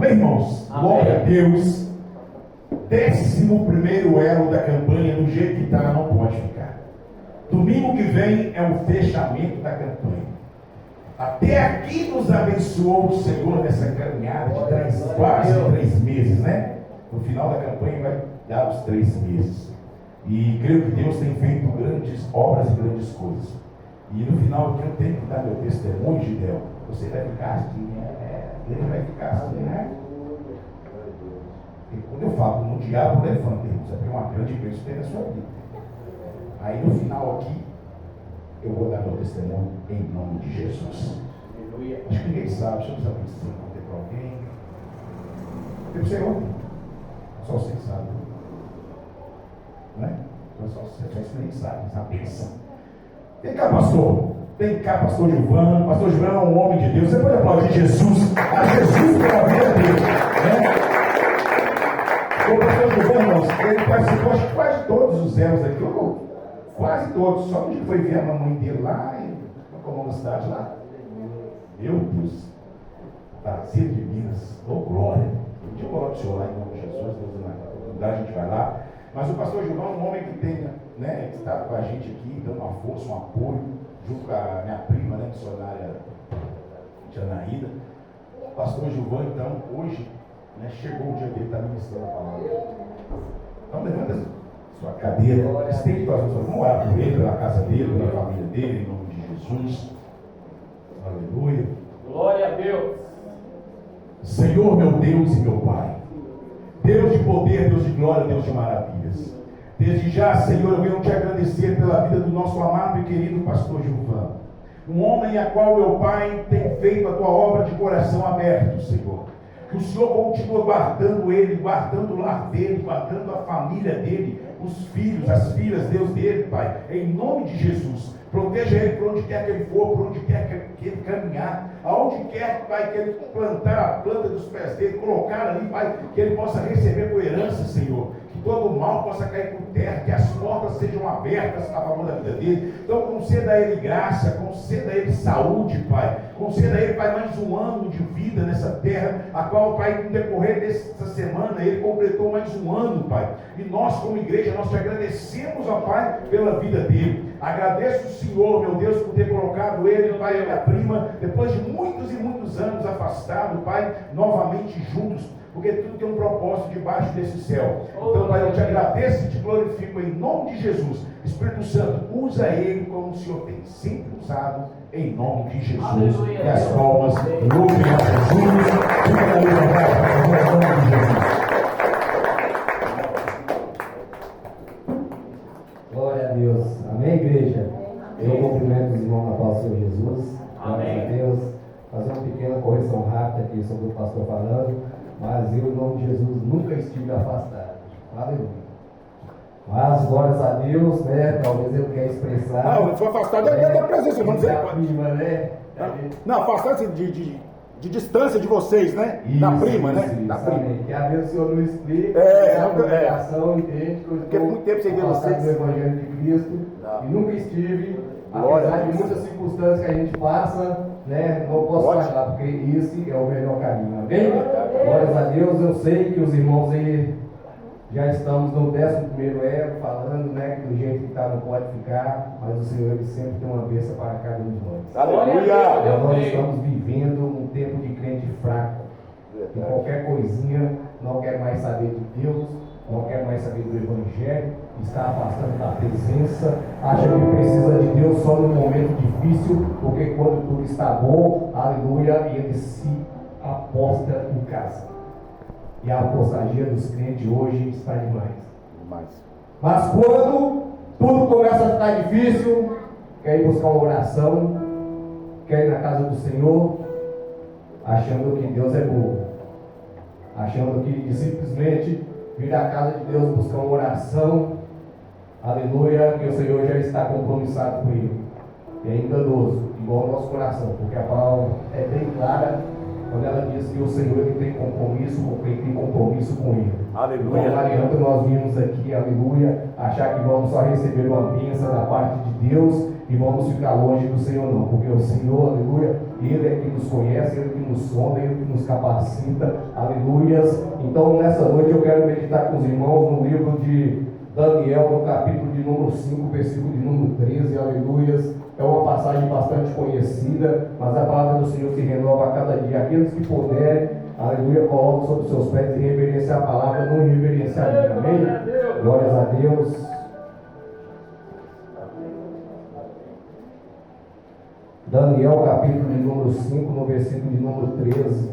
Amém, irmãos? Amém. Glória a Deus. 11º elo da campanha, do jeito que está, não pode ficar. Domingo que vem é o fechamento da campanha. Até aqui nos abençoou o Senhor nessa caminhada de quase 3 meses, né? No final da campanha vai dar os 3 meses. E creio que Deus tem feito grandes obras e grandes coisas. E no final aqui eu tenho que dar meu testemunho, Gideão. Você vai ficar assim, ele vai ficar assim, né? E quando eu falo no diabo, levanta, irmãos, é porque uma grande bênção tem na sua vida. Aí no final aqui, eu vou dar meu testemunho em nome de Jesus. Acho que ninguém sabe, deixa eu saber se você contar para alguém. Eu sei ontem. Só vocês sabem. Não é? Só vocês nem sabem, essa bênção. Vem cá, pastor. Vem cá, pastor Gilvano. Pastor Gilvano é um homem de Deus. Você pode aplaudir Jesus. A Jesus pela vida dele. Né? O pastor Gilvano, irmãos, ele participou de quase todos os elos aqui. Quase todos. Só que foi ver a mamãe dele lá na comuna da cidade lá. Meu Deus. Brasília de Minas. Ô glória. Deixa eu colocar o senhor lá em nome de Jesus. Deus, a gente vai lá. Mas o pastor Gilvão é um homem que tem, né, que está com a gente aqui, dando uma força, um apoio, junto com a minha prima, né, missionária Janaída. O pastor Gilvão, então, hoje, né, chegou o dia dele, está ministrando a palavra. Então, levanta sua cadeira, estende para as pessoas, vamos orar por ele, pela casa dele, pela família dele, em nome de Jesus. Aleluia. Glória a Deus. Senhor, meu Deus e meu Pai. Deus de poder, Deus de glória, Deus de maravilhas. Desde já, Senhor, eu venho te agradecer pela vida do nosso amado e querido pastor Gilvão. Um homem a qual meu Pai tem feito a tua obra de coração aberto, Senhor. Que o Senhor continue guardando ele, guardando o lar dele, guardando a família dele, os filhos, as filhas, Deus dele, Pai. Em nome de Jesus. Proteja ele por onde quer que ele for, por onde quer que ele caminhar, aonde quer, Pai, que ele plantar a planta dos pés dele, colocar ali, Pai, que ele possa receber por herança, Senhor. Que todo o mal possa cair por terra, que as portas sejam abertas a favor da vida dele. Então conceda a ele graça, conceda a ele saúde, Pai. Conceda a ele, Pai, mais um ano de vida nessa terra, a qual, Pai, no decorrer dessa semana, ele completou mais um ano, Pai. E nós, como igreja, nós te agradecemos, ó Pai, pela vida dele. Agradeço o Senhor, meu Deus, por ter colocado ele, Pai, e a minha prima, depois de muitos e muitos anos afastado, Pai, novamente juntos, porque tudo tem um propósito debaixo desse céu. Então, Pai, eu te agradeço e te glorifico em nome de Jesus. Espírito Santo, usa ele como o Senhor tem sempre usado, em nome de Jesus. Aleluia. E as palmas, louvem a Jesus, fica na liberdade, em nome de Jesus. Glória a Deus. Amém, igreja? Eu cumprimento os irmãos na paz do Senhor Jesus. Amém. Glória a Deus. Fazer uma pequena correção rápida aqui sobre o pastor falando, mas eu, em nome de Jesus, nunca estive afastado. Aleluia. Mas, glórias a Deus, né? Talvez ele quer expressar. Não, ele foi afastado da presença, vamos dizer. Prima, né? Não, afastado de distância de vocês, né? Isso, da prima, isso, né? Isso, da prima. Que a Deus o Senhor não explica, a comunicação, entende? Porque muito tempo sem ver vocês. Do Evangelho de Cristo, e nunca estive, Glória apesar a de Deus. muitas circunstâncias que a gente passa, né? Não posso Ótimo. falar, porque esse é o melhor caminho. Amém? Glórias a Deus, eu sei que os irmãos aí já estamos no 11º elo, falando, né, que do jeito que está não pode ficar, mas o Senhor ele sempre tem uma bênção para cada um de nós. Aleluia! Nós estamos vivendo um tempo de crente fraco. E qualquer coisinha não quer mais saber de Deus, não quer mais saber do Evangelho, está afastando da presença, acha que precisa de Deus só no momento difícil, porque quando tudo está bom, aleluia, ele se aposta em casa. E a apostasia dos crentes hoje está demais. Mas quando tudo começa a ficar difícil, quer ir buscar uma oração, quer ir na casa do Senhor, achando que Deus é bom, achando que simplesmente vir à casa de Deus buscar uma oração, aleluia, que o Senhor já está compromissado com ele. E é enganoso, igual o nosso coração, porque a palavra é bem clara quando ela diz que o Senhor ele tem compromisso com quem tem compromisso com ele. Aleluia. Então não adianta nós virmos aqui, aleluia, achar que vamos só receber uma bênção da parte de Deus e vamos ficar longe do Senhor não, porque o Senhor, aleluia, Ele é que nos conhece, Ele que nos sonda, Ele que nos capacita, aleluias. Então nessa noite eu quero meditar com os irmãos no livro de Daniel, no capítulo de número 5, versículo de número 13, aleluias. É uma passagem bastante conhecida, mas a palavra do Senhor se renova a cada dia. Aqueles que puderem, aleluia, coloquem sobre os seus pés e reverenciem a palavra, não reverenciem a Bíblia, amém? Glórias a Deus. Daniel, capítulo de número 5, no versículo de número 13.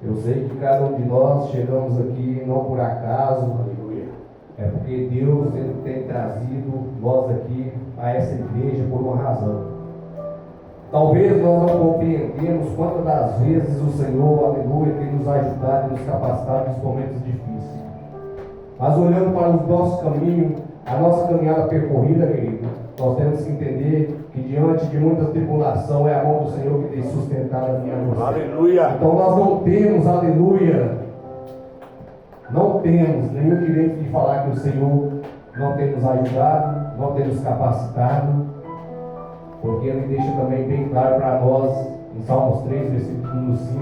Eu sei que cada um de nós chegamos aqui não por acaso, aleluia. É porque Deus ele tem trazido nós aqui a essa igreja por uma razão. Talvez nós não compreendemos quantas das vezes o Senhor, aleluia, tem nos ajudado e nos capacitado nos momentos difíceis. Mas olhando para o nosso caminho, a nossa caminhada percorrida, querido, nós temos que entender que diante de muita tribulação é a mão do Senhor que tem sustentado a minha vida. Aleluia. Então nós não temos, aleluia, não temos nenhum direito de falar que o Senhor não tem nos ajudado, não tem nos capacitado, porque Ele deixa também bem claro para nós em Salmos 3, versículo 5,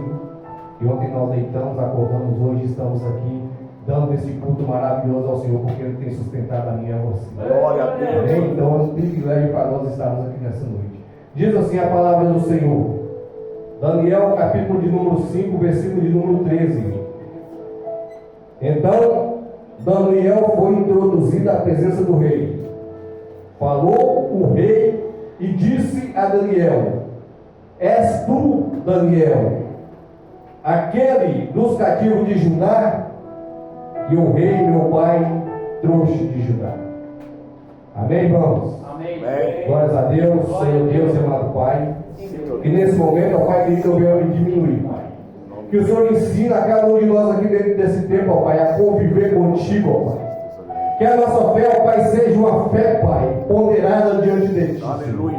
que ontem nós deitamos, acordamos, hoje estamos aqui dando esse culto maravilhoso ao Senhor, porque Ele tem sustentado a minha e a você. Glória a Deus. Então é um privilégio para nós estarmos aqui nessa noite. Diz assim a palavra do Senhor, Daniel, capítulo de número 5, versículo de número 13. Então Daniel foi introduzido à presença do rei. Falou o rei e disse a Daniel: És tu, Daniel, aquele dos cativos de Judá, que o rei, meu pai, trouxe de Judá. Amém, irmãos? Amém. Glórias a Deus, Senhor Deus e amado Pai. Que nesse momento, ó Pai, que eu venha me diminuir, Pai. Que o Senhor ensina a cada um de nós aqui dentro desse tempo, ó Pai, a conviver contigo, ó Pai. Que a nossa fé, ó Pai, seja uma fé, Pai, ponderada diante de Ti. Aleluia.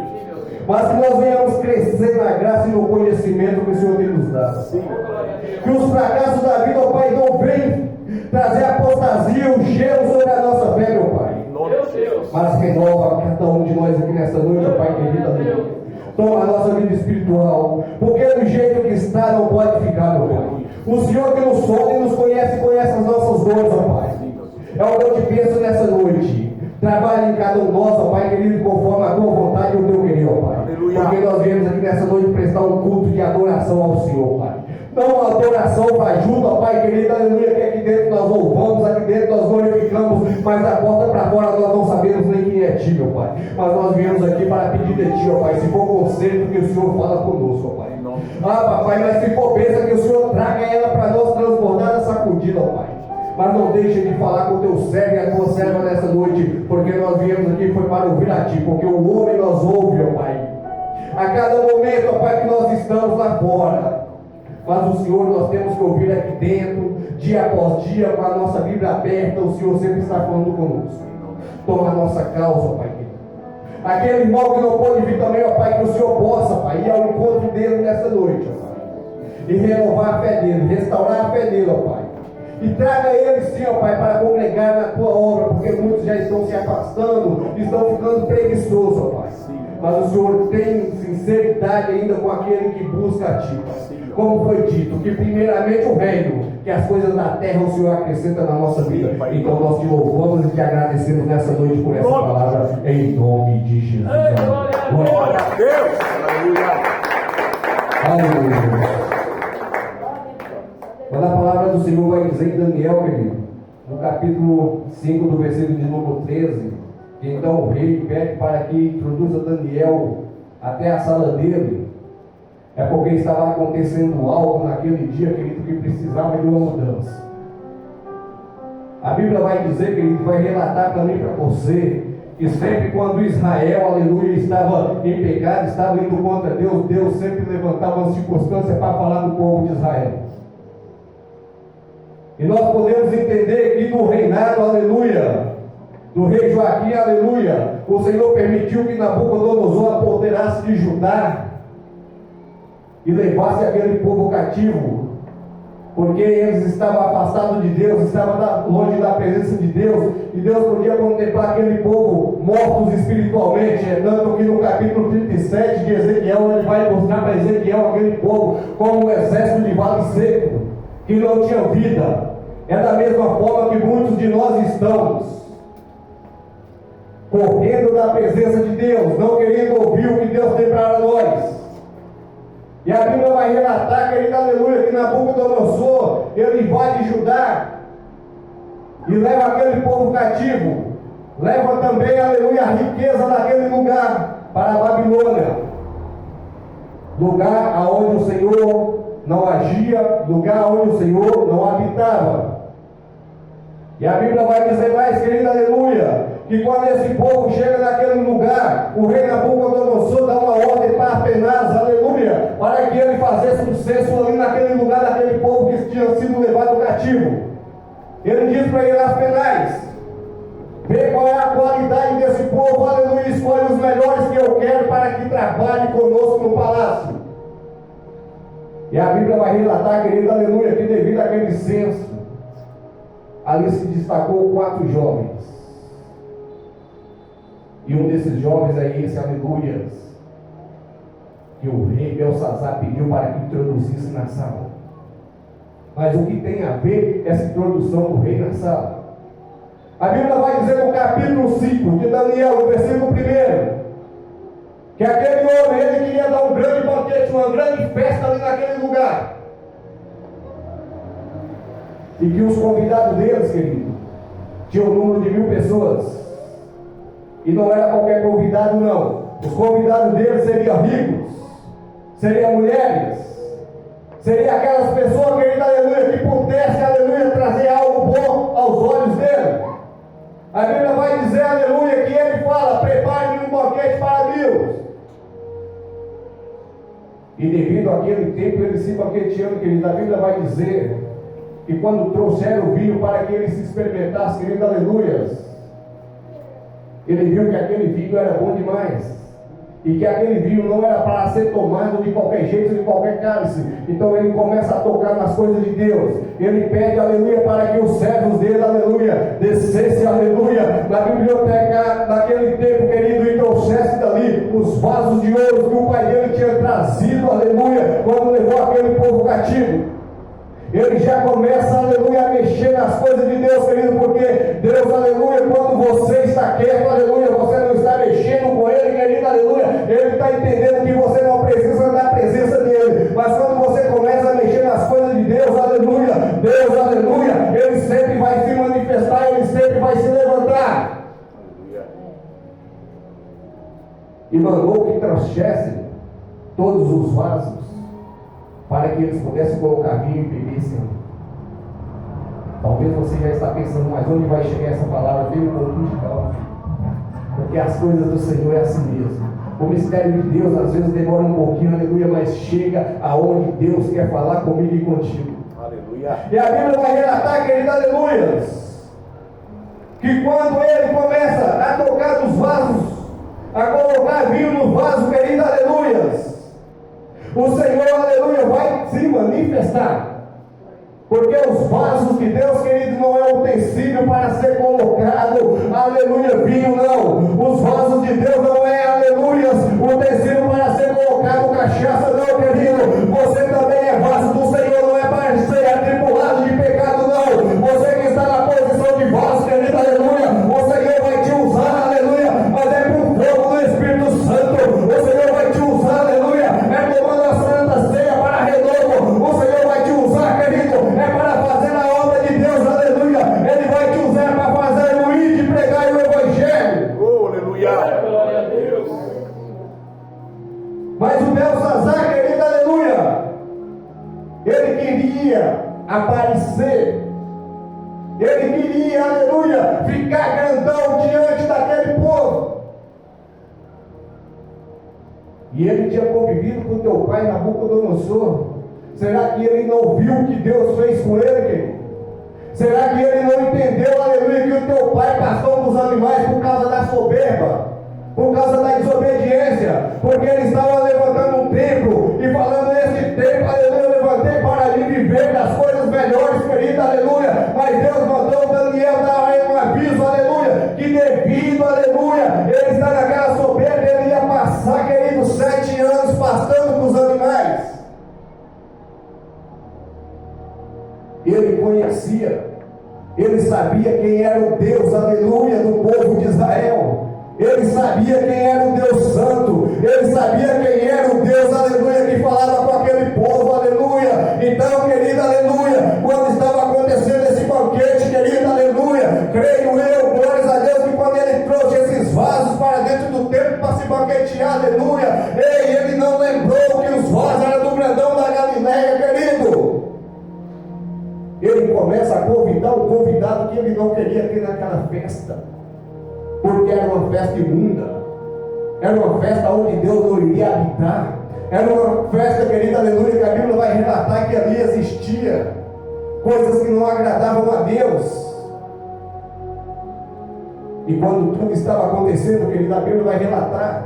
Mas que nós venhamos crescer na graça e no conhecimento que o Senhor tem nos dado. Que os fracassos da vida, ó Pai, não venham trazer apostasia, o gelo sobre a nossa fé, meu Pai. Mas renova cada um de nós aqui nessa noite, ó Pai querido. Toma a nossa vida espiritual, porque do jeito que está não pode ficar, meu Pai. O Senhor que nos sonda e nos conhece, conhece as nossas dores, ó Pai. É o que eu te peço nessa noite. Trabalhe em cada um de nós, ó Pai querido, conforme a tua vontade e o teu querer, ó Pai. Aleluia. Porque nós viemos aqui nessa noite prestar um culto de adoração ao Senhor, Pai. Não adoração fajuta, ó Pai querido, aleluia, que aqui dentro nós louvamos, aqui dentro nós glorificamos, mas da porta para fora nós não sabemos nem quem é Ti, meu Pai. Mas nós viemos aqui para pedir de Ti, ó Pai, se for conselho que o Senhor fala conosco, ó Pai. Ah, papai, mas se for bênção que o Senhor traga ela para nós transbordar na sacudida, ó Pai. Mas não deixe de falar com o teu servo e a tua serva nessa noite, porque nós viemos aqui foi para ouvir a Ti, porque o homem nós ouve, ó Pai. A cada momento, ó Pai, que nós estamos lá fora. Mas o Senhor nós temos que ouvir aqui dentro, dia após dia, com a nossa Bíblia aberta, o Senhor sempre está falando conosco. Toma a nossa causa, ó Pai. Aquele irmão que não pode vir também, ó Pai, que o Senhor possa, Pai, ir ao encontro dele nessa noite, ó Pai. E renovar a fé dele, restaurar a fé dele, ó Pai. E traga ele sim, ó Pai, para congregar na tua obra, porque muitos já estão se afastando, estão ficando preguiçosos, ó Pai. Mas o Senhor tem sinceridade ainda com aquele que busca a Ti, Pai. Como foi dito, que primeiramente o reino, que as coisas da terra o Senhor acrescenta na nossa vida. Então nós te louvamos e te agradecemos nessa noite por essa palavra, em nome de Jesus. Glória a Deus. Aleluia. Aleluia. Quando a palavra do Senhor vai dizer em Daniel, querido, no capítulo 5, do versículo de número 13, que então o rei pede para que introduza Daniel até a sala dele, é porque estava acontecendo algo naquele dia, querido, que precisava de uma mudança. A Bíblia vai dizer, querido, vai relatar para mim, para você, que sempre quando Israel, aleluia, estava em pecado, estava indo contra Deus, Deus sempre levantava uma circunstância para falar do povo de Israel. E nós podemos entender que no reinado, aleluia, do rei Joaquim, aleluia, o Senhor permitiu que Nabucodonosor apoderasse de Judá e levasse aquele povo cativo, porque eles estavam afastados de Deus, estavam longe da presença de Deus, que Deus podia contemplar aquele povo mortos espiritualmente. É tanto que no capítulo 37 de Ezequiel, ele vai mostrar para Ezequiel aquele povo como um exército de vale seco, que não tinha vida. É da mesma forma que muitos de nós estamos correndo da presença de Deus, não querendo ouvir o que Deus tem para nós. E a Bíblia vai relatar, querido, aleluia, que Nabucodonosor, ele invade Judá e leva aquele povo cativo, leva também, aleluia, a riqueza daquele lugar para a Babilônia, lugar aonde o Senhor não agia, lugar onde o Senhor não habitava. E a Bíblia vai dizer mais, querido, aleluia, que quando esse povo chega naquele lugar, o rei Nabucodonosor dá uma ordem para Apenaz, aleluia, para que ele fizesse um censo ali naquele lugar daquele povo que tinha sido levado cativo. Ele diz para ele, Apenaz, vê qual é a qualidade desse povo, aleluia, escolhe os melhores que eu quero para que trabalhe conosco no palácio. E a Bíblia vai relatar, querido, aleluia, que devido àquele censo, ali se destacou 4 jovens. E um desses jovens é esse, aleluia, que o rei Belsazar pediu para que introduzisse na sala. Mas o que tem a ver essa introdução do rei na sala? A Bíblia vai dizer no capítulo 5 de Daniel, no versículo 1, que aquele homem, ele queria dar um grande banquete, uma grande festa ali naquele lugar. E que os convidados deles, querido, tinham um número de 1000 pessoas. E não era qualquer convidado, não. Os convidados deles seriam ricos, seriam mulheres, seriam aquelas pessoas, querida, aleluia, que pudessem, aleluia, trazer algo bom aos olhos dele. A Bíblia vai dizer, aleluia, que ele fala, prepare-me um banquete para 1000. E devido àquele tempo, ele se banqueteando, querido, a Bíblia vai dizer que quando trouxeram o vinho para que ele se experimentasse, querido, aleluia, ele viu que aquele vinho era bom demais, e que aquele vinho não era para ser tomado de qualquer jeito, de qualquer cálice. Então ele começa a tocar nas coisas de Deus. Ele pede, aleluia, para que os servos dele, aleluia, descesse, aleluia, na biblioteca daquele tempo, querido, e trouxesse dali os vasos de ouro que o pai dele tinha trazido, aleluia, quando levou aquele povo cativo. Ele já começa, aleluia, a mexer nas coisas de Deus, querido, porque Deus, aleluia, quando você está quieto, aleluia, você não está mexendo com Ele, querido, aleluia, Ele está entendendo que você não precisa da presença dEle, mas quando você começa a mexer nas coisas de Deus, aleluia, Deus, aleluia, Ele sempre vai se manifestar, Ele sempre vai se levantar. E mandou que trouxessem todos os vasos, para que eles pudessem colocar vinho e bebessem. Talvez você já está pensando, mas onde vai chegar essa palavra? Tenha um pouquinho de calma, porque as coisas do Senhor é assim mesmo. O mistério de Deus às vezes demora um pouquinho, aleluia, mas chega aonde Deus quer falar comigo e contigo. Aleluia. E a Bíblia vai relatar, querido, aleluia, que quando ele começa a tocar nos vasos, a colocar vinho no vaso, querido, aleluia, o Senhor, aleluia, vai se manifestar. Porque os vasos de Deus, querido, não é um utensílio para ser colocado, aleluia, vinho, não. Os vasos de Deus não é, aleluia, um utensílio para ser colocado cachaça, não, querido. Você também é vaso do Senhor, não é para ser atribulado de pecado, não. Você que está na posição de vaso, querido, aleluia, o Senhor vai te usar, aleluia, mas é por fogo do Espírito Santo. O Senhor vai te usar, aleluia, é tomando a Santa Ceia para renovo. O Senhor vai te usar, querido, é para fazer a obra de Deus, aleluia. Ele vai te usar para fazer o ir de pregar o Evangelho. Oh, aleluia. Glória a Deus. Mas o Belsazar, querido, aleluia, ele queria aparecer. Ele queria, aleluia, ficar grandão diante daquele povo. E ele tinha convivido com teu pai Nabucodonosor. Será que ele não viu o que Deus fez com ele, querido? Será que ele não entendeu, aleluia, que o teu pai pastou dos animais por causa da soberba, por causa da desobediência? Porque ele estava levantando um templo e falando: nesse templo, aleluia, eu levantei para lhe viver das coisas melhores, querido, aleluia. Mas Deus mandou Daniel dar um aviso, aleluia. Ele conhecia, ele sabia quem era o Deus, aleluia, do povo de Israel. Ele sabia quem era o Deus Santo, ele sabia quem era o Deus, aleluia, que falava com aquele povo, aleluia. Então, querido, aleluia, quando estava acontecendo esse banquete, querido, aleluia, creio eu, glórias a Deus, que quando ele trouxe esses vasos para dentro do templo para se banquetear, aleluia, ele não lembrou que os vasos eram do grandão da Galileia, querido. Ele começa a convidar o convidado que ele não queria ter naquela festa, porque era uma festa imunda, era uma festa onde Deus não iria habitar, era uma festa, querida, aleluia, que a Bíblia vai relatar que ali existia coisas que não agradavam a Deus. E quando tudo estava acontecendo, querida, a Bíblia vai relatar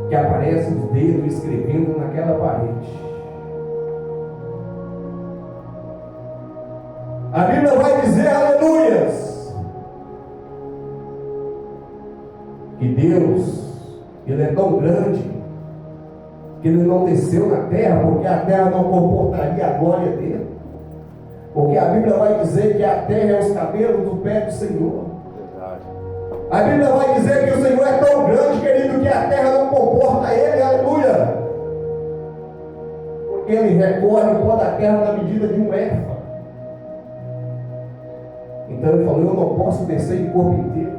que aparece os dedos escrevendo naquela parede. A Bíblia vai dizer, aleluias, que Deus, Ele é tão grande, que Ele não desceu na terra, porque a terra não comportaria a glória dele. Porque a Bíblia vai dizer que a terra é os cabelos do pé do Senhor. A Bíblia vai dizer que o Senhor é tão grande, querido, que a terra não comporta Ele, aleluia. Porque Ele recolhe o pó da terra na medida de um éfa. Então Ele falou, eu não posso descer de corpo inteiro.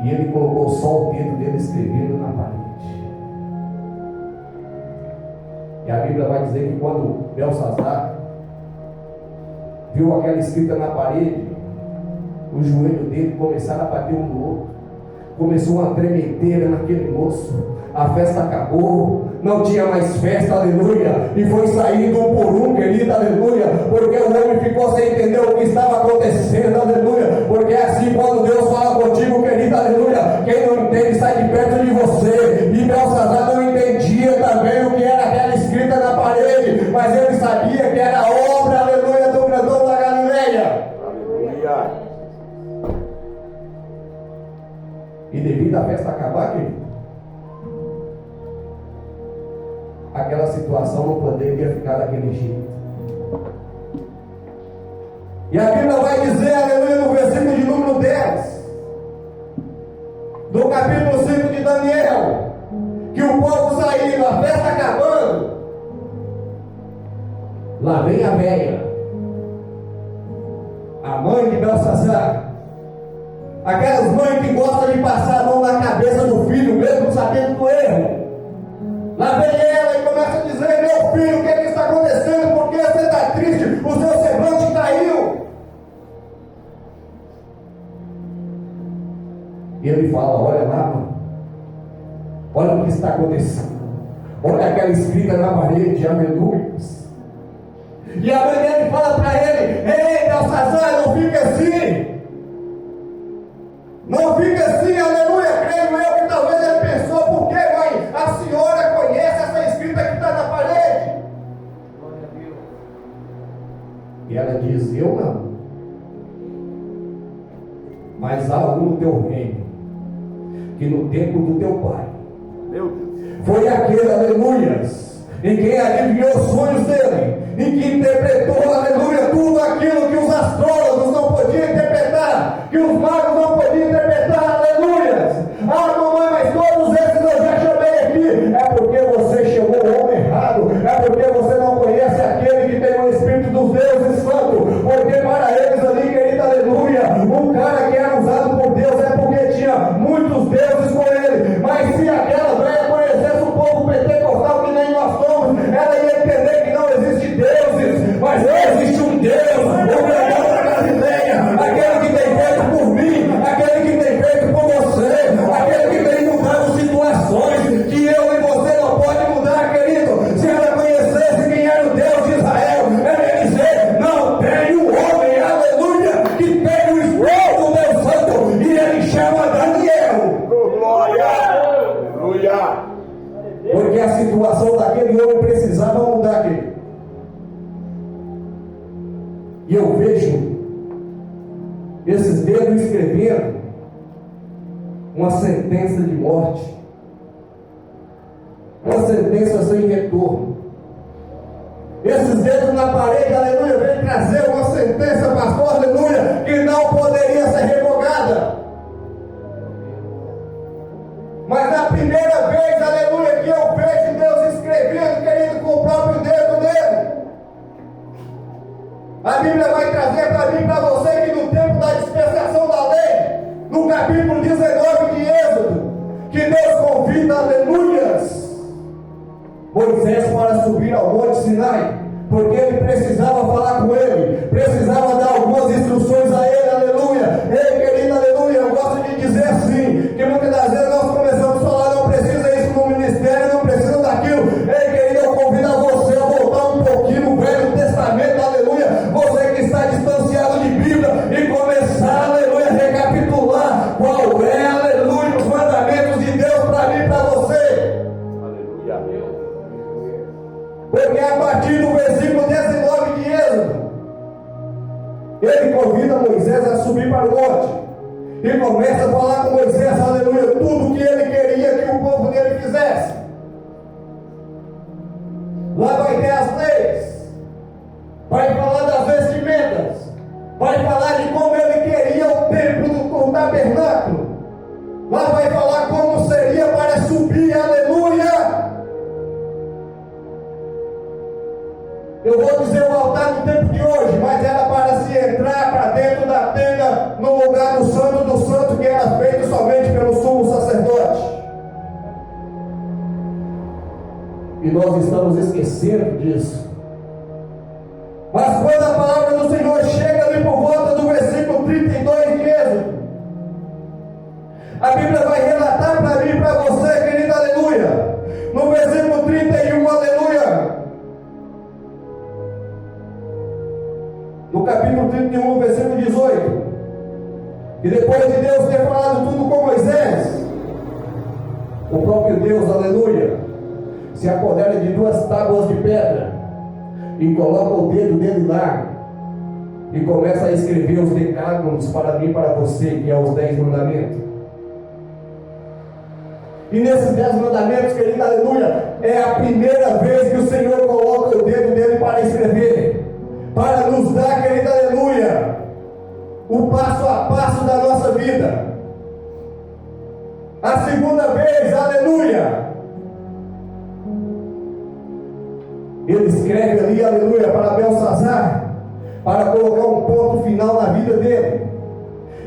E Ele colocou só o dedo dele escrevendo na parede. E a Bíblia vai dizer que quando Belsazar viu aquela escrita na parede, os joelhos dele começaram a bater um no outro. Começou uma tremedeira naquele moço. A festa acabou, não tinha mais festa, aleluia. E foi saindo um por um, querido, aleluia. Porque o homem ficou sem entender o que estava acontecendo, aleluia. Porque é assim, quando Deus fala contigo, querido, aleluia, quem não entende sai de perto de você. E Belsazar não entendia também o que era aquela escrita na parede, mas ele sabia que era a obra, aleluia, do grandão da Galileia. Aleluia. E devido à festa acabar, querido, aquela situação não poderia ficar daquele jeito. E a Bíblia vai dizer, aleluia, no versículo de número 10 do capítulo 5 de Daniel, que o povo saindo, a festa acabando, lá vem a velha, a mãe de Belsazar, aquelas mães que gostam de passar a mão na cabeça do filho, mesmo sabendo do erro. Lá vem ela e começa a dizer, meu filho, o que está acontecendo? Por que você está triste? O seu semblante caiu. E ele fala, olha lá, mano, olha o que está acontecendo. Olha aquela escrita na parede, aleluia. E a mãe dele fala para ele, ei, Belsazar, não fica assim. Não fica assim, aleluia. Creio eu que talvez ele pensou, por que, mãe? A senhora conhece essa escrita que está na parede? E ela diz, eu não. Mas há algo no teu reino, que no tempo do teu pai, meu Deus, foi aquele, aleluias, em quem adivinhou os sonhos dele, em que interpretou, aleluia, tudo aquilo que os astrólogos não podiam interpretar, que os magos não podiam interpretar, aleluias. Ah, mamãe, mas todos esses eu já chamei aqui. É porque você chamou o homem errado, é porque você não conhece aquele que tem o Espírito dos deuses santo, porque para eles ali, querida, aleluia, o cara que era usado por Deus é porque tinha muitos deuses com ele. Mas se aquela velha conhecesse o povo pentecostal que nem nós somos, ela ia entender que não existe deuses, mas existe um Deus, o grandão da Galileia, aquele que tem feito por mim, aquele que tem feito por você, aquele que tem mudado situações que eu e você não pode mudar, querido. Se ela conhecesse quem era o Deus de Israel, ela ia dizer, não tem um homem, aleluia, que tem o Espírito do Deus Santo, e ele chama Daniel. Glória! Aleluia! Porque a situação daquele homem precisava mudar, querido. E eu vejo esses dedos escrevendo uma sentença de morte, uma sentença sem retorno. Esses dedos na parede, aleluia, vem trazer uma sentença, pastor, aleluia, que não poderia ser revogada. Mas na primeira vez, aleluia, que eu vejo Deus escrevendo, querido, com o próprio dedo dele. A Bíblia vai trazer para mim e para você que no tempo da dispensação da lei, no capítulo 19 de Êxodo, que Deus convida, aleluias, Moisés para subir ao Monte Sinai, porque ele precisava falar com ele, precisava dar algumas instruções a ele, aleluia. Ei, querido, aleluia, eu gosto de dizer assim, que muitas das vezes nós começamos a falar, não precisa isso no ministério, não precisa daquilo. Ei, querido, eu convido a você a voltar um pouquinho no Velho Testamento, aleluia, você que está distanciado de Bíblia, e começar, aleluia, a recapitular qual é, aleluia, os mandamentos de Deus para mim e para você. Porque a partir do versículo 19 de Êxodo, ele convida Moisés a subir para o monte e começa a falar com Moisés, aleluia, tudo que ele queria que o povo dele fizesse. Lá vai ter as leis, vai falar das vestimentas, vai falar de como ele queria o templo do tabernáculo, lá vai falar como seria para subir, aleluia. Eu vou dizer o altar no tempo de hoje, mas era para se entrar para dentro da tenda, no lugar do santo, que era feito somente pelo sumo sacerdote. E nós estamos esquecendo disso. Mas quando a palavra do Senhor chega ali por volta do versículo 32 de Êxodo, a Bíblia vai relatar para mim e para você, querido, aleluia, no versículo 31, aleluia, no capítulo 31, no versículo 18, e depois de Deus ter falado tudo com Moisés, o próprio Deus, aleluia, se apodera de 2 tábuas de pedra e coloca o dedo dele lá e começa a escrever os decálogos para mim e para você, que é os 10 mandamentos. E nesses 10 mandamentos, querido, aleluia, é a primeira vez que o Senhor coloca o dedo dele para escrever, para nos dar, querido, aleluia, o passo a passo da nossa vida. A segunda vez, aleluia, ele escreve ali, aleluia, para Belsazar, para colocar um ponto final na vida dele.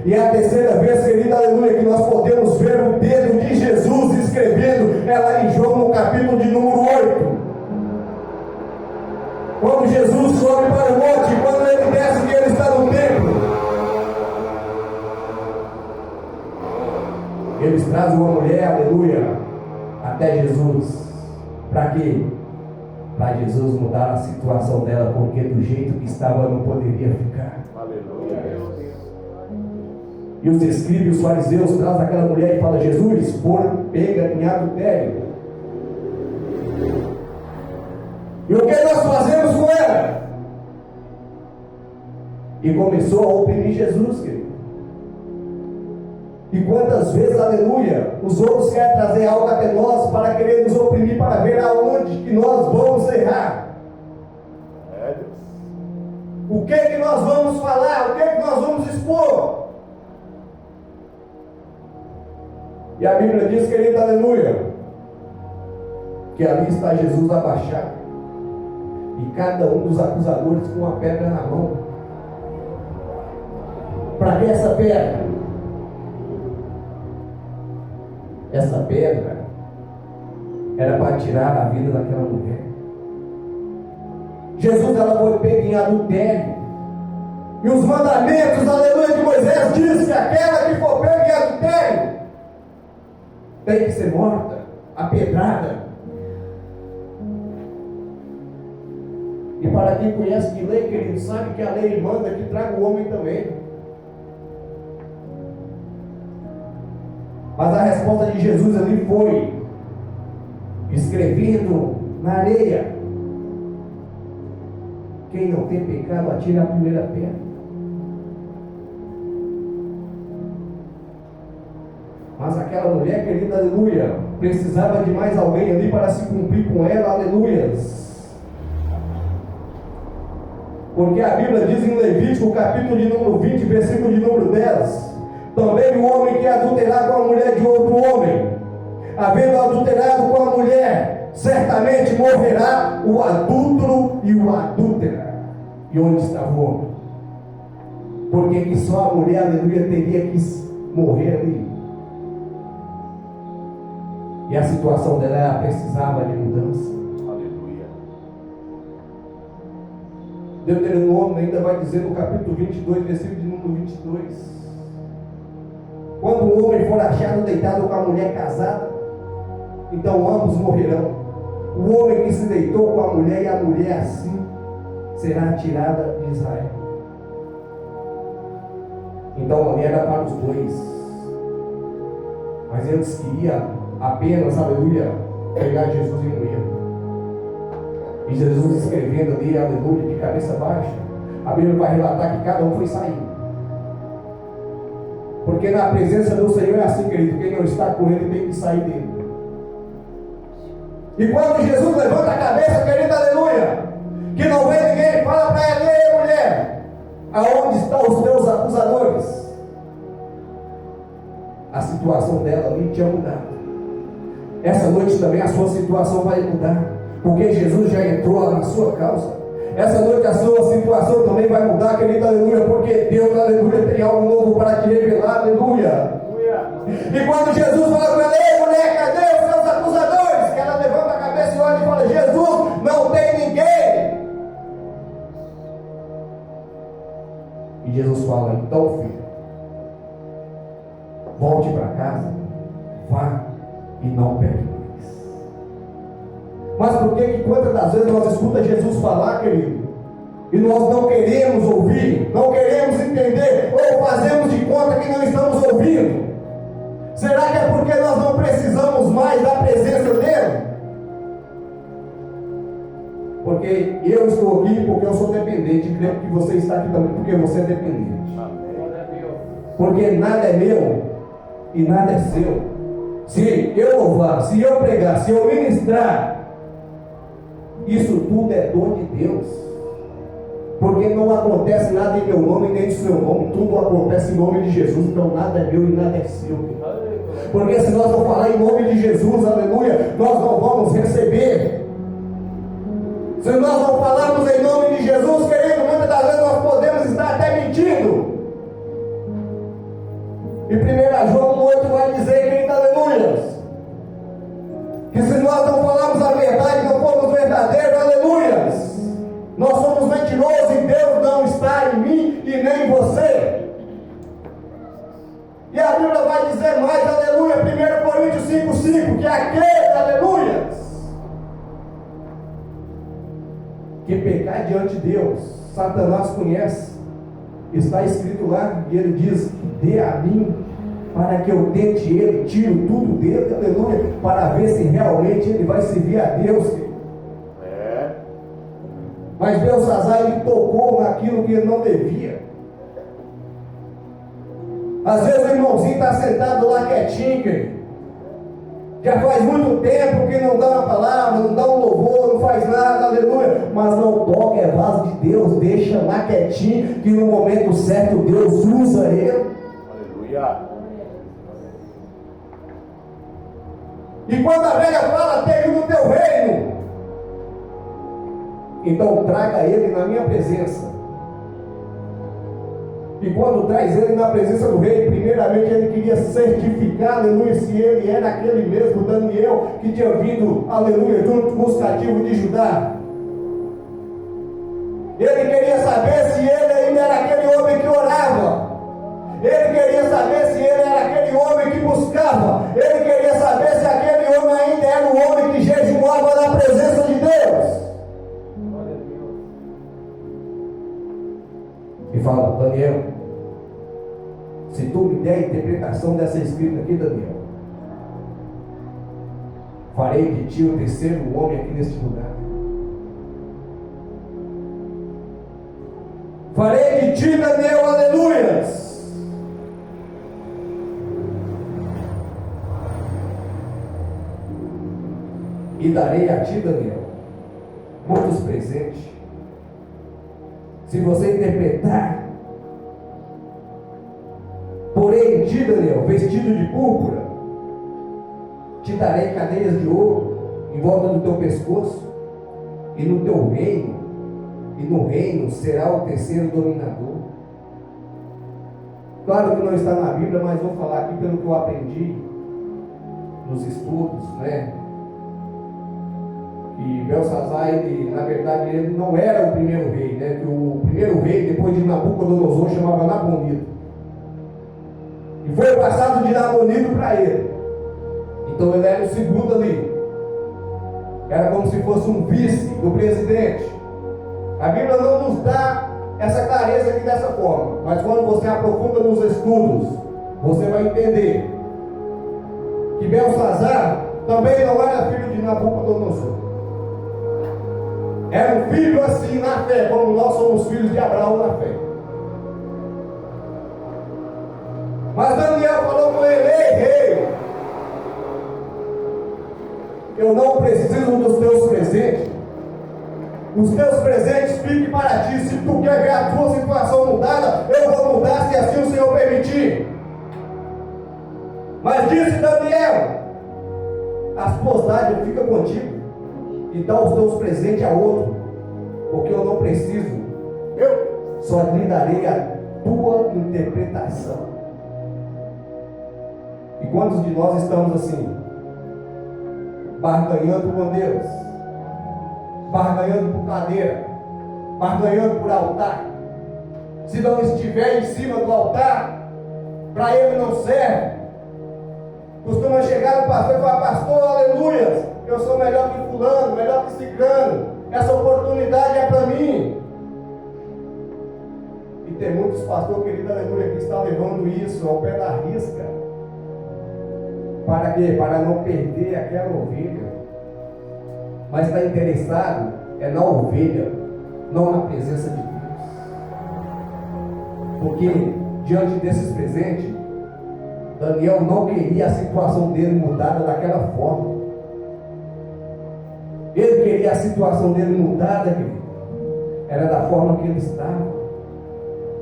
E a terceira vez, querido, aleluia, que nós podemos ver o dedo de Jesus escrevendo, é lá em João, no capítulo de número 8. Quando Jesus sobe para o monte, quando ele desce, que ele está no templo, eles trazem uma mulher, aleluia, até Jesus. Para quê? Para Jesus mudar a situação dela, porque do jeito que estava não poderia ficar. Aleluia. E os escribas e os fariseus trazem aquela mulher e falam: Jesus, pega em adultério. E o que nós fazemos com ela? E começou a oprimir Jesus, querido. E quantas vezes, aleluia, os outros querem trazer algo até nós para querer nos oprimir, para ver aonde que nós vamos errar. O que nós vamos falar? O que nós vamos expor? E a Bíblia diz, querido, aleluia, que ali está Jesus abaixado, e cada um dos acusadores com uma pedra na mão. Para que essa pedra? Essa pedra era para tirar a vida daquela mulher. Jesus, ela foi pega em adultério, e os mandamentos, aleluia, de Moisés diz que aquela que for pega em adultério tem que ser morta, apedrada. E para quem conhece de lei, querido, sabe que a lei manda que traga o homem também. Mas a resposta de Jesus ali foi escrevendo na areia: quem não tem pecado, atire a primeira pedra. Mas aquela mulher, querida, aleluia, precisava de mais alguém ali para se cumprir com ela, aleluias. Porque a Bíblia diz em Levítico, capítulo de número 20, versículo de número 10: também o homem que adulterar com a mulher de outro homem, havendo adulterado com a mulher, certamente morrerá o adúltero e o adúltera. E onde está o homem? Porque que só a mulher, aleluia, teria que morrer ali. E a situação dela, ela precisava de mudança. Aleluia. Deuteronômio ainda vai dizer no capítulo 22, versículo de número 22: quando um homem for achado deitado com a mulher casada, então ambos morrerão. O homem que se deitou com a mulher e a mulher assim será tirada de Israel. Então ali era para os dois, mas eles queriam apenas, aleluia, pegar Jesus e moer. E Jesus escrevendo ali, aleluia, de cabeça baixa, a Bíblia vai relatar que cada um foi saindo. Porque na presença do Senhor é assim, querido, quem não está com Ele tem que sair dele. E quando Jesus levanta a cabeça, querido, aleluia, que não vê ninguém, fala para ele: ei, mulher, aonde estão os teus acusadores? A situação dela ali tinha mudado. Essa noite também a sua situação vai mudar, porque Jesus já entrou na sua causa. Essa noite a sua situação também vai mudar, querido, aleluia, porque Deus, aleluia, tem algo novo para te revelar, aleluia. E quando Jesus fala com ela: ei, mulher, cadê os seus acusadores? Que ela levanta a cabeça e olha e fala: Jesus, não tem ninguém. E Jesus fala: então, filho, volte para casa, vá e não pegue mais. Mas por que quantas das vezes nós escutamos Jesus falar, querido, e nós não queremos ouvir, não queremos entender, ou fazemos de conta que não estamos ouvindo? Será que é porque nós não precisamos mais da presença dele? Porque eu estou aqui porque eu sou dependente, e creio que você está aqui também porque você é dependente. Porque nada é meu e nada é seu. Se eu louvar, se eu pregar, se eu ministrar, isso tudo é dom de Deus. Porque não acontece nada em meu nome nem em seu nome, tudo acontece em nome de Jesus. Então nada é meu e nada é seu. Porque se nós não falar em nome de Jesus, aleluia, nós não vamos receber. Se nós não falarmos em nome de Jesus, querido, muitas das vezes nós podemos estar até mentindo. E 1 João 8 vai dizer, querido, aleluia, que se nós não falarmos a verdade, não formos verdadeiros, aleluia, nós somos mentirosos e Deus não está em mim e nem em você. E a Bíblia vai dizer mais, aleluia, 1 Coríntios 5,5, que aquele, aleluia, que pecar diante de Deus, Satanás conhece, está escrito lá, e ele diz: dê a mim, para que eu tente ele, tiro tudo dele, aleluia, para ver se realmente ele vai servir a Deus. Mas Belsazar, ele tocou naquilo que ele não devia. Às vezes o irmãozinho está sentado lá quietinho, querido. Já faz muito tempo que não dá uma palavra, não dá um louvor, não faz nada, aleluia. Mas não toca, é vaso de Deus, deixa lá quietinho, que no momento certo Deus usa ele. Aleluia. E quando a velha fala: tenho no teu reino, então traga ele na minha presença. E quando traz ele na presença do rei, primeiramente ele queria certificar, aleluia, se ele era aquele mesmo Daniel que tinha vindo, aleluia, junto com os cativos de Judá. Ele queria saber se ele ainda era aquele homem que orava. Ele queria saber se ele era aquele homem que buscava. Ele queria saber se aquele homem ainda era o homem que jejuava na presença de Deus. E fala: Daniel, se tu me der a interpretação dessa escrita aqui, Daniel, farei de ti o terceiro homem aqui neste lugar. Farei de ti, Daniel, aleluias, e darei a ti, Daniel, muitos presentes. Se você interpretar, porém, ti, Daniel, vestido de púrpura, te darei cadeias de ouro em volta do teu pescoço, e no teu reino, e no reino será o terceiro dominador. Claro que não está na Bíblia, mas vou falar aqui pelo que eu aprendi nos estudos, né? E Belsazar, ele, na verdade, ele não era o primeiro rei, né? Que o primeiro rei, depois de Nabucodonosor, chamava Nabonido. E foi passado de Nabonido para ele. Então ele era o segundo ali. Era como se fosse um vice do presidente. A Bíblia não nos dá essa clareza aqui dessa forma. Mas quando você aprofunda nos estudos, você vai entender que Belsazar também não era filho de Nabucodonosor. Era um filho assim na fé, como nós somos filhos de Abraão na fé. Mas Daniel falou com ele: ei, rei, eu não preciso dos teus presentes. Os teus presentes fiquem para ti. Se tu quer ver a tua situação mudada, eu vou mudar, se assim o Senhor permitir. Mas disse Daniel: as tuas dádivas ficam contigo, e dá os teus presentes a outro, porque eu não preciso, eu só lhe darei a tua interpretação. E quantos de nós estamos assim, barganhando com Deus, barganhando por cadeira, barganhando por altar? Se não estiver em cima do altar, para ele não serve. Costuma chegar no pastor e falar: pastor, aleluia, eu sou melhor que fulano, melhor que ciclano, essa oportunidade é para mim. E tem muitos pastores, querido, aleluia, que estão levando isso ao pé da risca. Para quê? Para não perder aquela ovelha. Mas está interessado é na ovelha, não na presença de Deus. Porque diante desses presentes, Daniel não queria a situação dele mudada daquela forma. Ele queria a situação dele mudada, querido. Era da forma que ele estava,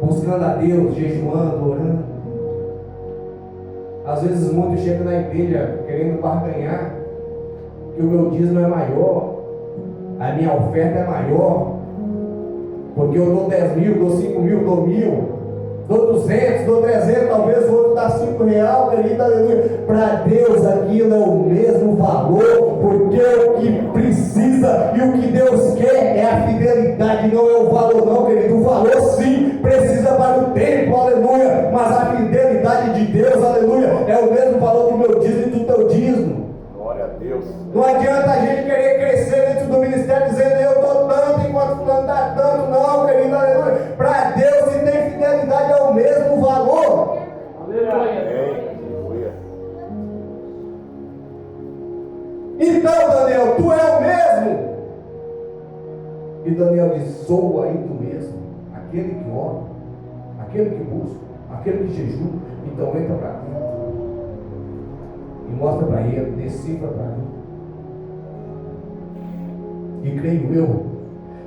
buscando a Deus, jejuando, orando. Às vezes muitos chegam na igreja querendo barganhar, que o meu dízimo é maior, a minha oferta é maior, porque eu dou 10 mil, dou 5 mil, dou 1.000, dou 200, dou 300, talvez o outro dá 5 reais, querido, aleluia. Para Deus aquilo é o mesmo valor, porque o que precisa e o que Deus quer é a fidelidade, não é o valor não, querido. O valor sim, precisa para o tempo, aleluia, mas a fidelidade de Deus, aleluia, é o mesmo valor do meu dízimo e do teu dízimo. Glória a Deus. Não adianta a gente querer crescer dentro do ministério dizendo: eu dou tanto enquanto fulano dá tanto. Não, querido, aleluia. Para Deus, se tem fidelidade, é o mesmo valor. Aleluia. Então, Daniel, tu é o mesmo. E Daniel diz: sou aí tu mesmo, aquele que ora, aquele que busca, aquele que jejua. Então entra para dentro e mostra para ele, decifra para mim. E creio eu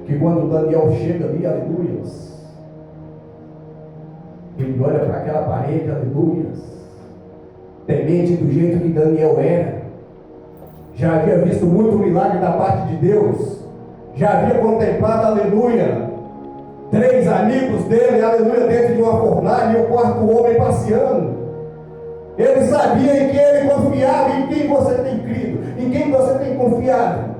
que quando Daniel chega ali, aleluia, ele olha para aquela parede, aleluia, temente do jeito que Daniel era, já havia visto muito milagre da parte de Deus, já havia contemplado, aleluia, 3 amigos dele, aleluia, dentro de uma fornalha e o 4º homem passeando. Ele sabia em quem ele confiava. Em quem você tem crido, em quem você tem confiado.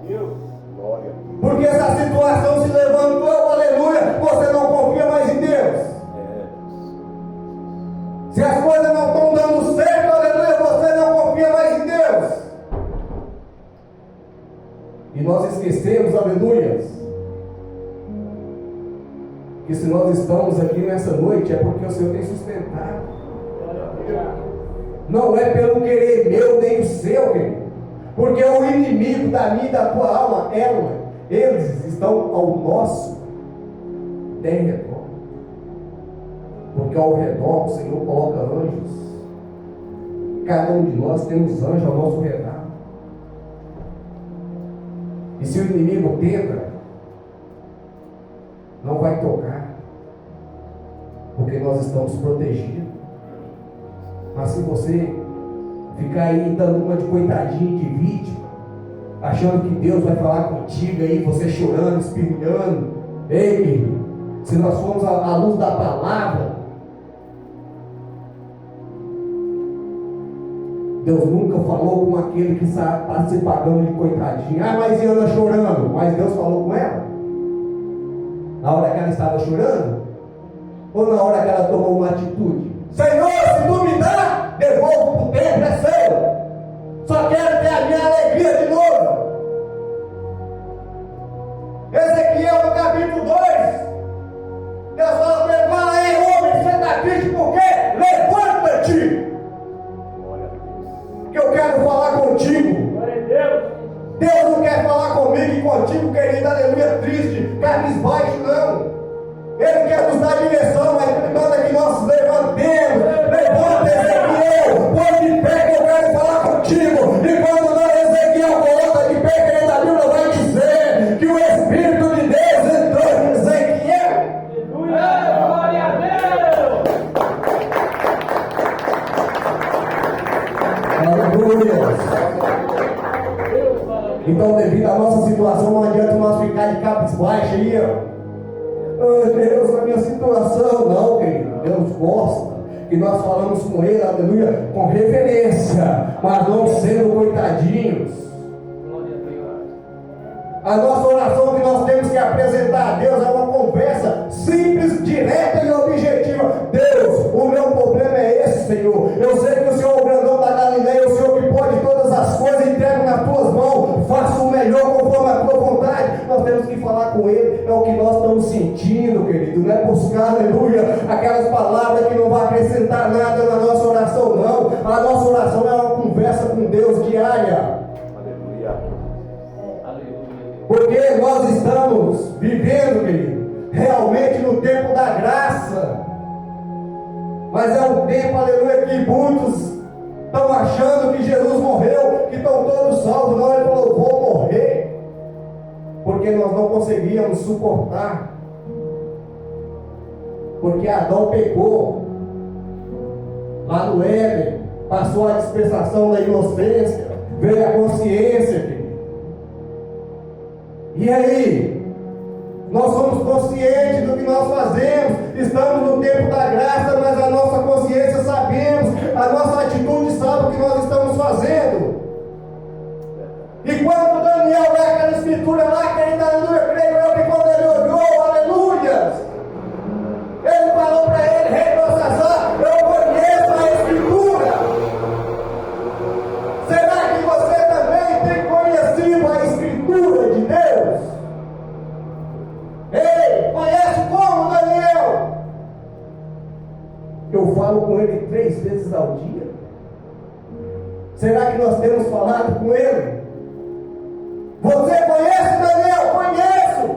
Deus, glória. Porque essa situação se levantou, aleluia, você não confia mais em Deus. Se as coisas não estão dando certo, aleluia, você não confia mais em Deus. E nós esquecemos, aleluia, que se nós estamos aqui nessa noite é porque o Senhor tem sustentado. Não é pelo querer meu nem o seu, querido. Porque o inimigo da minha e da tua alma, eles estão ao nosso derredor. Porque ao redor o Senhor coloca anjos. Cada um de nós temos anjos ao nosso redor. E se o inimigo tenta, não vai nós estamos protegidos. Mas se você ficar aí dando uma de coitadinho, de vítima, achando que Deus vai falar contigo aí, você chorando, espirrando, ei, querido, se nós formos à luz da palavra, Deus nunca falou com aquele que está se pagando de coitadinho. Ah, mas e Ana chorando? Mas Deus falou com ela? Na hora que ela estava chorando? Ou na hora que ela tomou uma atitude? Senhor, se tu me dá, devolvo para o templo, é seu. Só quero ter a minha alegria de novo. Ezequiel no capítulo 2, Deus fala para ele: fala aí, homem, você está triste por quê? Levanta-te, que eu quero falar contigo. Glória a Deus. Deus não quer falar comigo e contigo, querido, aleluia, triste, cabisbaixo, não. Ele quer nos dar direção, mas Ele manda que nós levantemos. Levanta, Ezequiel, põe de pé que eu quero falar contigo. E quando não, Ezequiel coloca de pé, querido, a Bíblia vai dizer que o Espírito de Deus entrou em Ezequiel. Aleluia. Glória a Deus. Aleluia. Então, devido à nossa situação, não adianta nós ficar de cabisbaixo aí, ó. Oh, Deus, a minha situação, não, querido. Deus gosta que nós falamos com Ele, aleluia, com reverência, mas não sendo coitadinhos. A nossa oração que nós temos que apresentar a Deus é uma conversa simples, direta e objetiva. Deus, o meu problema é esse, Senhor. Eu sei que o Senhor é o grandão da Galileia, o Senhor que pode todas as coisas, entrego nas tuas mãos, faça o melhor conforme a tua vontade. Nós temos que falar com Ele, é o que nós estamos sentindo, querido. Não é buscar, aleluia, aquelas palavras que não vão acrescentar nada na nossa oração, não. A nossa oração é uma conversa com Deus diária. Porque nós estamos vivendo, querido, realmente no tempo da graça. Mas é um tempo, aleluia, que muitos estão achando que Jesus morreu, que estão todos salvos. Não, Ele falou: vou morrer. Porque nós não conseguíamos suportar. Porque Adão pecou lá no Éden, passou a dispensação da inocência, veio a consciência, querido. E aí, nós somos conscientes do que nós fazemos, estamos no tempo da graça, mas a nossa consciência sabemos, a nossa atitude sabe o que nós estamos fazendo. E quando Daniel lê aquela escritura lá, querido, aleluia, creio eu que quando ele olhou, aleluia, ele falou para ele: rei Belsazar, eu conheço a escritura. Será que você também tem conhecido a escritura de Deus? Ei, conhece como, Daniel? Eu falo com ele 3 vezes ao dia. Será que nós temos falado com ele? Você conhece, Daniel? Conheço.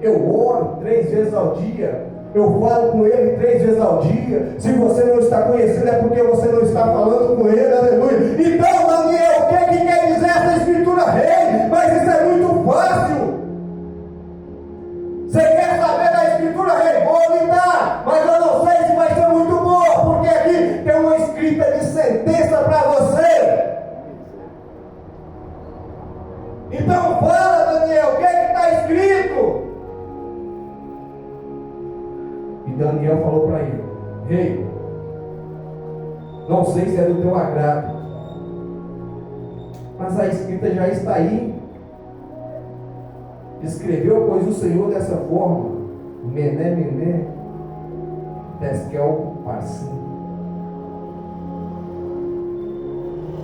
Eu oro 3 vezes ao dia. Eu falo com Ele 3 vezes ao dia. Se você não está conhecendo, é porque você não está falando com Ele, aleluia. Então, Daniel, o que quer dizer essa escritura, rei? Mas isso é muito fácil. Você quer saber da escritura, rei? Vou lhe dar, mas eu não sei se vai ser muito boa, porque aqui tem uma escrita de sentença para você. Então fala, Daniel, o que está escrito? E Daniel falou para ele: rei, não sei se é do teu agrado, mas a escrita já está aí. Escreveu, pois, o Senhor dessa forma: Mené, Mené, Teskel, Parsim.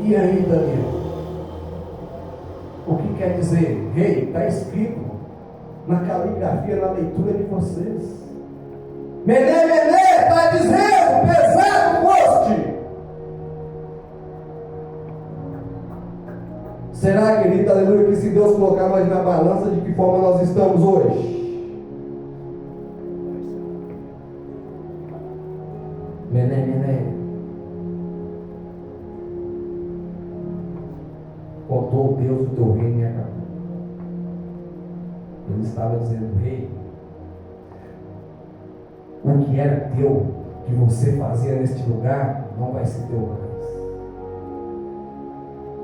E aí, Daniel, o que quer dizer? Rei, está escrito na caligrafia, na leitura de vocês. Mené, Mené, está dizendo: pesado foste. Será, querido, aleluia, que se Deus colocar nós na balança, de que forma nós estamos hoje? Mené, Mené. Contou o Deus do teu reino e acabou. Ele estava dizendo: rei, o que era teu, que você fazia neste lugar, não vai ser teu mais.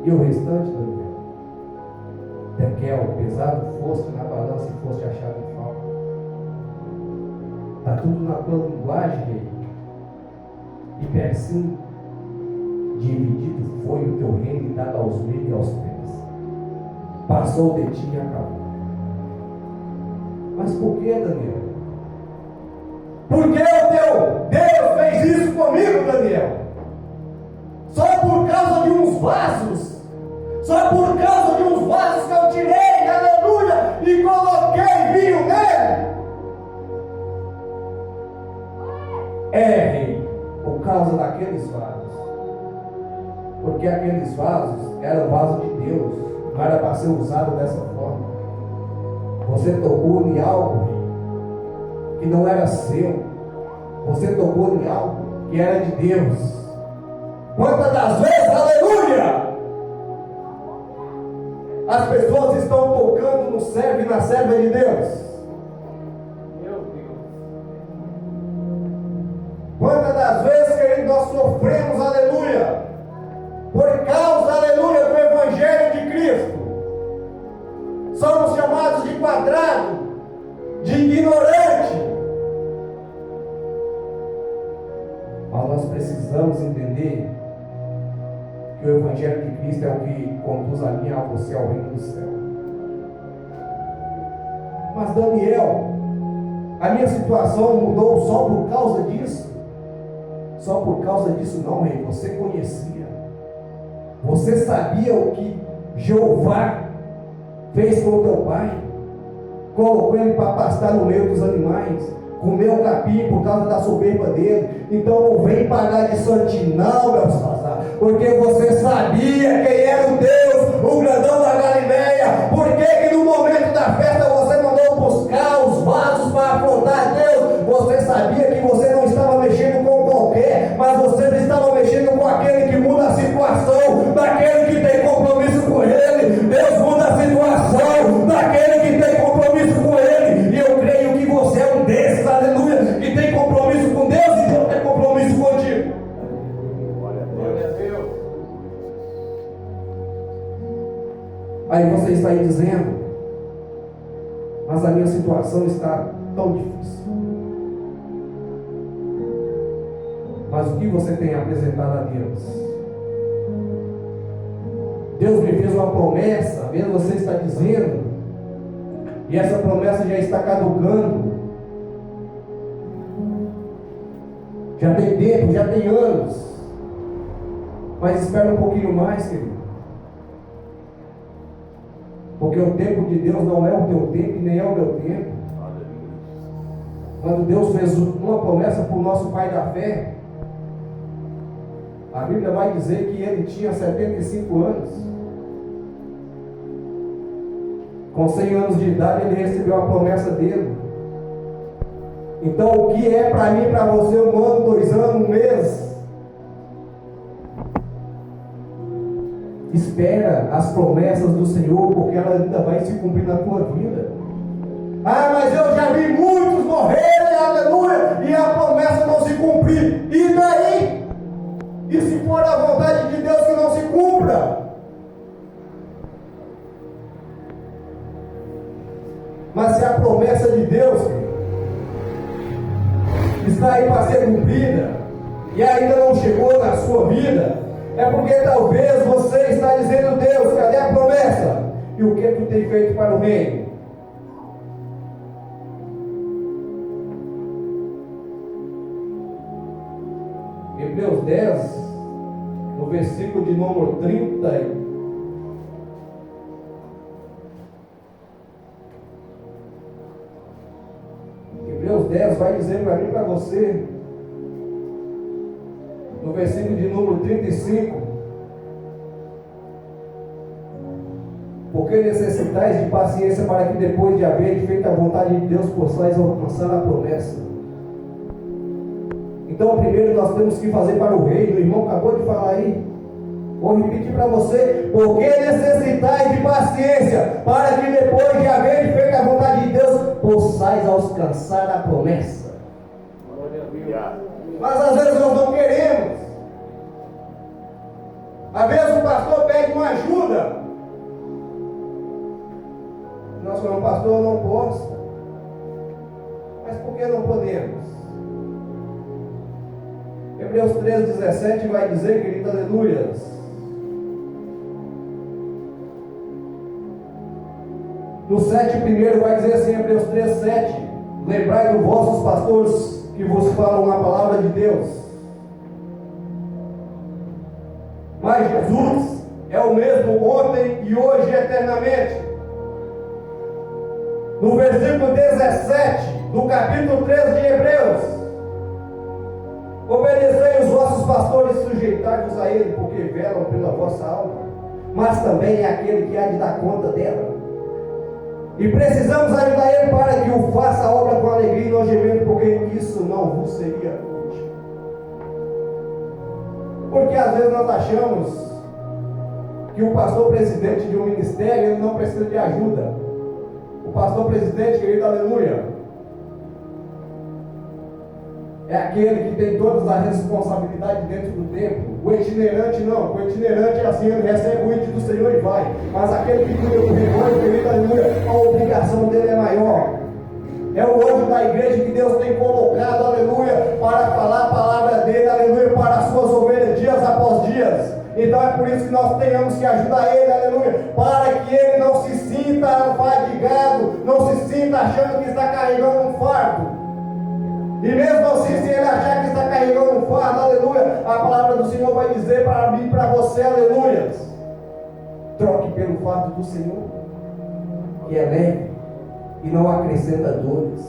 E o restante, Daniel? Tekel, pesado foste na balança e foste achado em falta. Está tudo na tua linguagem, rei. E persim, dividido foi o teu reino e dado aos meus e aos teus. Passou de ti e acabou. Mas por que, Daniel? Por que o teu Deus fez isso comigo, Daniel? Só por causa de uns vasos. Só por causa de uns vasos que eu tirei, aleluia, e coloquei vinho nele. Rei, por causa daqueles vasos. Porque aqueles vasos eram vasos de Deus, não era para ser usado dessa forma. Você tocou em algo, rei, que não era seu. Você tocou em algo que era de Deus. Quantas das vezes, aleluia, as pessoas estão tocando no servo e na serva de Deus? Meu Deus. Quantas das vezes, querido, nós sofremos, aleluia, por causa, aleluia, do Evangelho de Cristo? Somos chamados de quadrado, de ignorante. Mas nós precisamos entender que o Evangelho de Cristo é o que conduz a mim e a você ao reino do céu. Mas Daniel, a minha situação mudou só por causa disso? Só por causa disso não, rei. Você conhecia, você sabia o que Jeová fez com o teu pai? Colocou ele para pastar no meio dos animais, comeu o capim por causa da soberba dele. Então não vem pagar de santinho não, meu Salazar, porque você sabia quem era o Deus, o grandão da Galileia. Por que no momento da festa você mandou buscar os vasos para afrontar Deus? Você sabia que você não estava mexendo com qualquer, mas você estava mexendo com aquele que muda a situação, daquele que tem compromisso com ele. Deus muda a situação daquele que tem compromisso com ele. E eu creio que você é um desses, aleluia, que tem compromisso com Deus e Deus tem compromisso contigo. Glória a Deus. Aí você está aí dizendo, mas a minha situação está tão difícil. Mas o que você tem apresentado a Deus? Deus me fez uma promessa, mesmo você está dizendo, e essa promessa já está caducando. Já tem tempo, já tem anos. Mas espera um pouquinho mais, querido. Porque o tempo de Deus não é o teu tempo e nem é o meu tempo. Quando Deus fez uma promessa para o nosso pai da fé, a Bíblia vai dizer que ele tinha 75 anos. Com 100 anos de idade ele recebeu a promessa dele. Então o que é para mim e para você 1 ano, 2 anos, 1 mês? Espera as promessas do Senhor, porque ela ainda vai se cumprir na tua vida. Ah, mas eu já vi muitos morrerem, aleluia, e a promessa não se cumprir. E daí? E se for a vontade de Deus que não se cumpra? Mas se a promessa de Deus está aí para ser cumprida e ainda não chegou na sua vida, é porque talvez você está dizendo: Deus, cadê a promessa? E o que tu tem feito para o reino? Hebreus 10, no versículo de número 30. Hebreus 10 vai dizer para mim e para você, no versículo de número 35: porque necessitais de paciência, para que depois de haver feito a vontade de Deus, possais alcançar a promessa. Então primeiro nós temos que fazer para o reino. O irmão acabou de falar aí, vou repetir para você: porque necessitais de paciência, para que depois de haver feito a vontade de Deus, possais alcançar a promessa. Mas às vezes nós não queremos. Às vezes o pastor pede uma ajuda. Nós falamos, pastor, eu não posso. Mas por que não podemos? Hebreus 13:17 vai dizer, querido, aleluias. No 7:1 vai dizer assim, Hebreus 13:7: lembrai dos vossos pastores que vos falam a palavra de Deus. Mas Jesus é o mesmo ontem e hoje e eternamente. No versículo 17 do capítulo 13 de Hebreus: obedecei os vossos pastores e sujeitai-vos a ele, porque velam pela vossa alma, mas também é aquele que há de dar conta dela. E precisamos ajudar ele para que o faça a obra com alegria e não gemendo, porque isso não vos seria útil. Porque às vezes nós achamos que o pastor presidente de um ministério, ele não precisa de ajuda. O pastor presidente, querido, aleluia, é aquele que tem todas as responsabilidades dentro do templo. O itinerante não. O itinerante é assim, ele recebe o ítalo do Senhor e vai. Mas aquele que cuida do rebanho, querido, aleluia, a obrigação dele é maior. É o anjo da igreja que Deus tem colocado, aleluia, para falar a palavra dele, aleluia, para as suas ovelhas, dias após dias. Então é por isso que nós tenhamos que ajudar ele, aleluia, para que ele não se sinta fadigado, não se sinta achando que está carregando um fardo. E mesmo assim, se ele achar que está carregando um fardo, aleluia, a palavra do Senhor vai dizer para mim e para você, aleluia, troque pelo fardo do Senhor, que é leve e não acrescenta dores.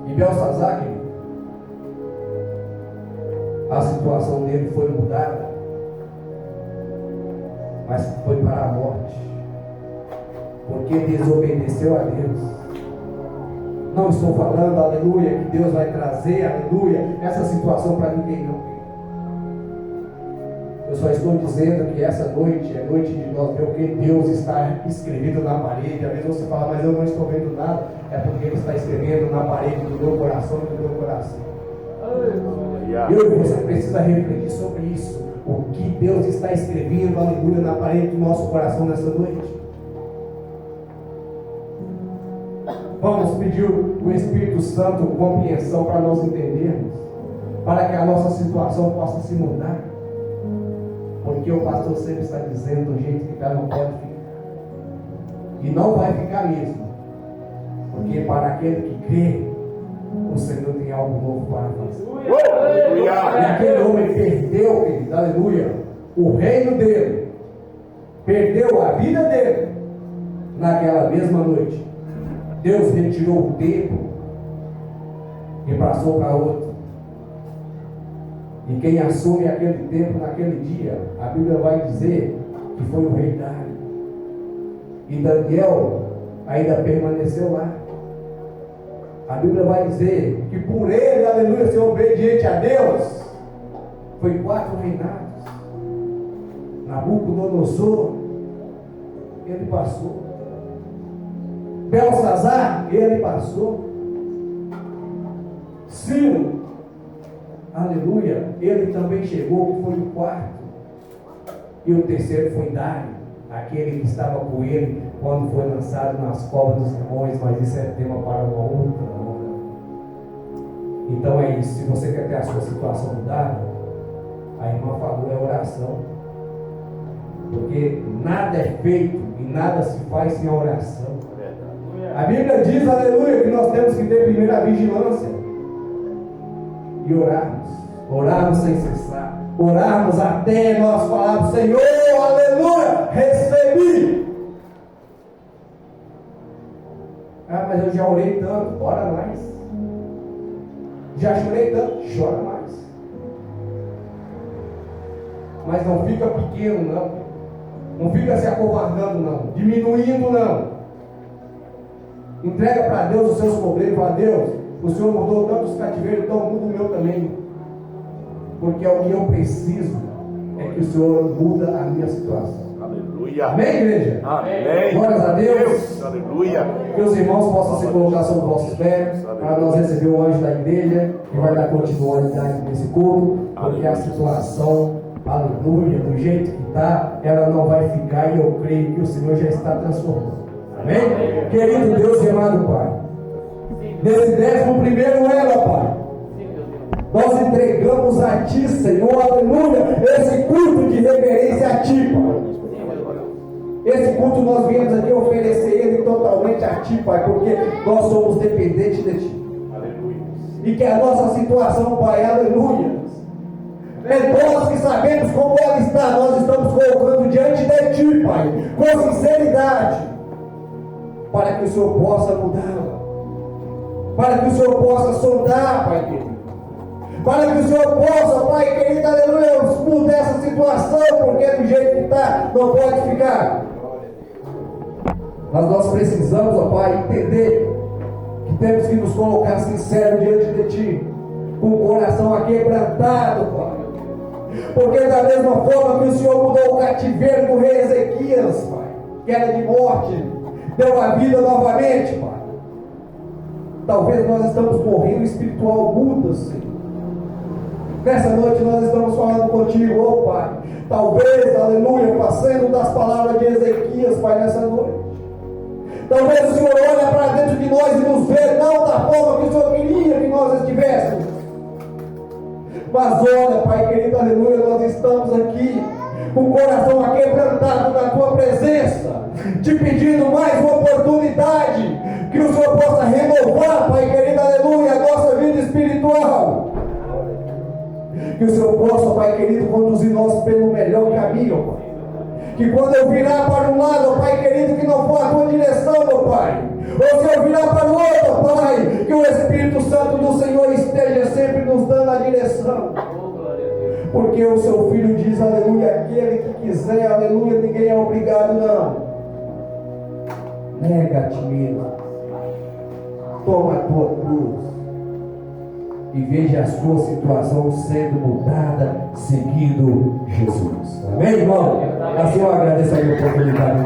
E Belsazar, a situação dele foi mudada, mas foi para a morte, porque desobedeceu a Deus. Não estou falando, aleluia, que Deus vai trazer, aleluia, essa situação para ninguém, não. Eu só estou dizendo que essa noite é noite de nós ver o que Deus está escrevendo na parede. Às vezes você fala, mas eu não estou vendo nada. É porque Ele está escrevendo na parede do meu coração e do meu coração. Eu e você precisa refletir sobre isso. O que Deus está escrevendo, aleluia, na parede do nosso coração nessa noite. Vamos pedir o Espírito Santo compreensão para nós entendermos, para que a nossa situação possa se mudar. Porque o pastor sempre está dizendo do jeito que está, não pode ficar. E não vai ficar mesmo. Porque para aquele que crê, o Senhor tem algo novo para fazer. E aquele homem perdeu, querido, aleluia, o reino dele, perdeu a vida dele naquela mesma noite. Deus retirou o templo e passou para outro. E quem assume aquele templo naquele dia, a Bíblia vai dizer que foi o rei Dário. E Daniel ainda permaneceu lá. A Bíblia vai dizer que por ele, aleluia, ser obediente a Deus, foi 4 reinados. Nabucodonosor, ele passou. Belsazar, ele passou. Ciro, aleluia, ele também chegou, que foi o 4. E o terceiro foi Dário, aquele que estava com ele quando foi lançado nas covas dos leões, mas isso é tema para uma outra hora. Então é isso, se você quer ter a sua situação mudada, a irmã falou, é oração. Porque nada é feito e nada se faz sem oração. A Bíblia diz, aleluia, que nós temos que ter primeiro a vigilância e orarmos sem cessar, orarmos até nós falarmos, Senhor, aleluia, recebi. Ah, mas eu já orei tanto, ora mais. Já chorei tanto, chora mais. Mas não fica pequeno, não. Não fica se acovardando, não. Diminuindo, não. Entrega para Deus os seus problemas. Fala, Deus, o Senhor mudou tantos cativeiros, então muda o meu também. Porque o que eu preciso é que o Senhor muda a minha situação. Aleluia. Aleluia. Amém, igreja? Amém. Glórias a Deus. Aleluia. Que os irmãos possam se colocar sobre os vossos pés, para nós receber o anjo da igreja, que vai dar continuidade nesse culto, porque a situação, aleluia, do jeito que está, ela não vai ficar, e eu creio que o Senhor já está transformando. Amém? Querido Deus e amado Pai, nesse 11º ela, Pai, nós entregamos a Ti, Senhor, aleluia, esse culto de reverência a Ti, Pai. Esse culto nós viemos aqui oferecer ele totalmente a Ti, Pai, porque nós somos dependentes de Ti. Aleluia. E que a nossa situação, Pai, aleluia, é nós que sabemos como ela está, nós estamos colocando diante de Ti, Pai, com sinceridade, para que o Senhor possa mudar, para que o Senhor possa sondar, Pai querido, para que o Senhor possa, Pai querido, aleluia, mudar essa situação, porque do jeito que está, não pode ficar. Mas nós precisamos, ó Pai, entender que temos que nos colocar sinceros diante de Ti, com o coração aquebrantado, Pai. Porque da mesma forma que o Senhor mudou o cativeiro do rei Ezequias, Pai, que era de morte, deu a vida novamente, Pai. Talvez nós estamos morrendo espiritual muda, Senhor. Nessa noite nós estamos falando contigo, ó Pai. Talvez, aleluia, passando das palavras de Ezequias, Pai, nessa noite. Talvez o Senhor olhe para dentro de nós e nos vê não da forma que o Senhor queria que nós estivéssemos. Mas olha, Pai querido, aleluia, nós estamos aqui com o coração aquebrantado na Tua presença, te pedindo mais uma oportunidade, que o Senhor possa renovar, Pai querido, aleluia, a nossa vida espiritual. Que o Senhor possa, Pai querido, conduzir nós pelo melhor caminho, Pai. Que quando eu virar para um lado, Pai querido, que não for a Tua direção, meu Pai, ou se eu virar para o outro, Pai, que o Espírito Santo do Senhor esteja sempre nos dando a direção. Porque o Seu Filho diz, aleluia, aquele que quiser, aleluia, ninguém é obrigado, não. Nega-te mesmo. Toma a tua cruz e veja a sua situação sendo mudada, seguindo Jesus. Amém, irmão? Assim eu agradeço a minha oportunidade.